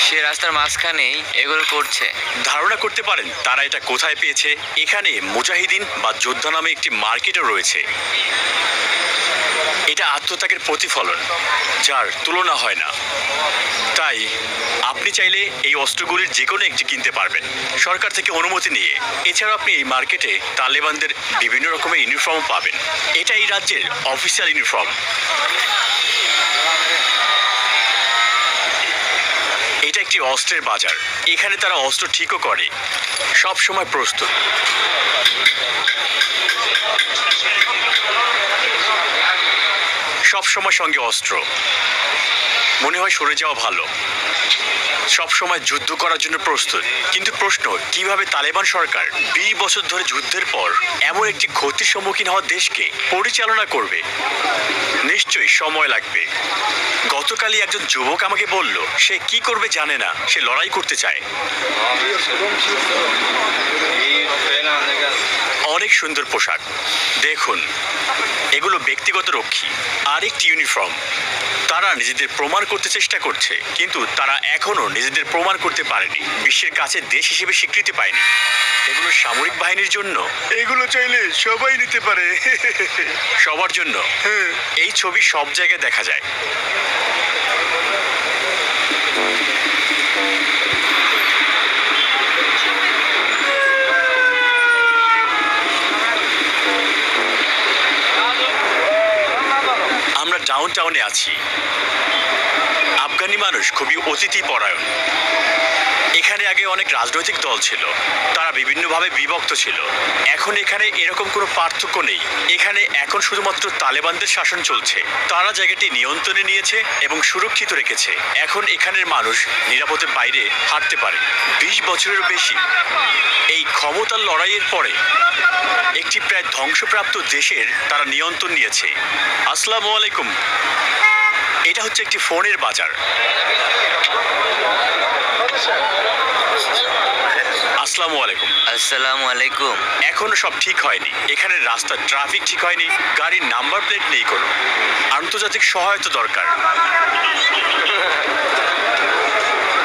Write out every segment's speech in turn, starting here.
সে রাস্তার মাঝখানেই এগুলো করছে। ধারণা করতে পারেন তারা এটা কোথায় পেয়েছে? এখানে মুজাহিদিন বা যোদ্ধা নামে একটি মার্কেটও রয়েছে। এটা আত্মত্যাগের প্রতিফলন, যার তুলনা হয় না। তাই আপনি চাইলে এই অস্ত্রগুলির যে কোনো একটি কিনতে পারবেন সরকার থেকে অনুমতি নিয়ে। এছাড়াও আপনি এই মার্কেটে তালেবানদের বিভিন্ন রকমের ইউনিফর্ম পাবেন। এটা এই রাজ্যের অফিসিয়াল ইউনিফর্ম। এটা একটি অস্ত্রের বাজার। এখানে তারা অস্ত্র ঠিকও করে, সব সময় প্রস্তুত। সব সময় সঙ্গে অস্ত্র, মনে হয় সরে যাওয়া ভালো। সব সময় যুদ্ধ করার জন্য প্রস্তুত। কিন্তু প্রশ্ন, কিভাবে তালেবান সরকার 20 বছর ধরে যুদ্ধের পর এমন একটি ক্ষতির সম্মুখীন হওয়া দেশকে পরিচালনা করবে? নিশ্চয়ই সময় লাগবে। গতকালই একজন যুবক আমাকে বলল সে কি করবে জানে না, সে লড়াই করতে চায়। অনেক সুন্দর পোশাক দেখুন, এগুলো ব্যক্তিগত রক্ষী। আরেকটি ইউনিফর্ম। তারা নিজেদের প্রমাণ করতে চেষ্টা করছে, কিন্তু তারা এখনো নিজেদের প্রমাণ করতে পারেনি, বিশ্বের কাছে দেশ হিসেবে স্বীকৃতি পায়নি। এগুলো সামরিক বাহিনীর জন্য। এগুলো চাইলে সবাই নিতে পারে। সবার জন্য। এই ছবি সব জায়গায় দেখা যায়। আমরা ডাউনটাউনে আছি। আফগানি মানুষ খুবই অতিথি পরায়ণ। এখানে আগে অনেক রাজনৈতিক দল ছিল, তারা বিভিন্নভাবে বিভক্ত ছিল। এখন এখানে এরকম কোনো পার্থক্য নেই। এখানে এখন শুধুমাত্র তালেবানদের শাসন চলছে। তারা জায়গাটি নিয়ন্ত্রণে নিয়েছে এবং সুরক্ষিত রেখেছে। এখন এখানের মানুষ নিরাপদে বাইরে হাঁটতে পারে। 20 বছরের বেশি এই ক্ষমতার লড়াইয়ের পরে একটি প্রায় ধ্বংসপ্রাপ্ত দেশের তারা নিয়ন্ত্রণ নিয়েছে। আসসালামু আলাইকুম। এটা হচ্ছে একটি ফোনের বাজার। আসসালামু আলাইকুম। আসসালামু আলাইকুম। এখনো সব ঠিক হয়নি। এখানে রাস্তার ট্রাফিক ঠিক হয়নি, গাড়ির নাম্বার প্লেট নেই কোনো। আন্তর্জাতিক সহায়তা দরকার।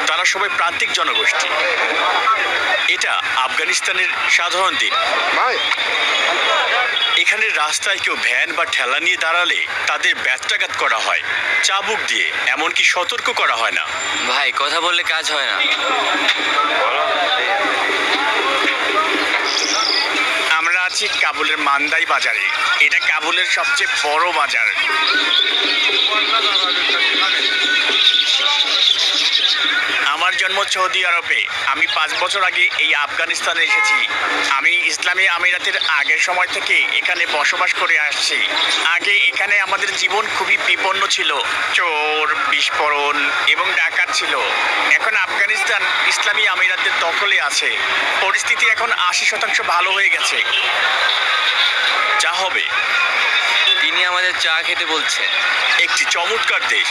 তারা সবাই প্রান্তিক জনগোষ্ঠী। এটা আফগানিস্তানের সাধারণ দিন। এখানে রাস্তায় কেউ ভ্যান বা ঠেলা নিয়ে দাঁড়ালে তাদের ব্যত্যাঘাত করা হয় চাবুক দিয়ে, এমনকি সতর্ক করা হয় না। ভাই, কথা বললে কাজ হয় না। আমরা আছি কাবুলের মান্দাই বাজারে। এটা কাবুলের সবচেয়ে বড় বাজার। আমার জন্ম সৌদি আরবে। আমি 5 বছর আগে এই আফগানিস্তানে এসেছি। আমি ইসলামী আমিরাতের আগের সময় থেকে এখানে বসবাস করে আসছি। আগে এখানে আমাদের জীবন খুবই বিপন্ন ছিল, চোর, বিস্ফোরণ এবং ডাকাত ছিল। এখন আফগানিস্তান ইসলামী আমিরাতের দখলে আছে। পরিস্থিতি এখন 80% ভালো হয়ে গেছে। যা হবে। তিনি আমাদের চা খেতে বলছেন। একটি চমৎকার দেশ।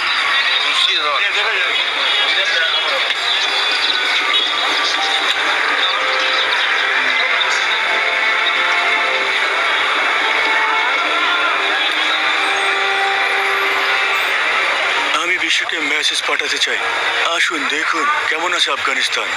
আমি বিশ্বকে মেসেজ পাঠাতে চাই, আসুন দেখুন কেমন আছে আফগানিস্তান।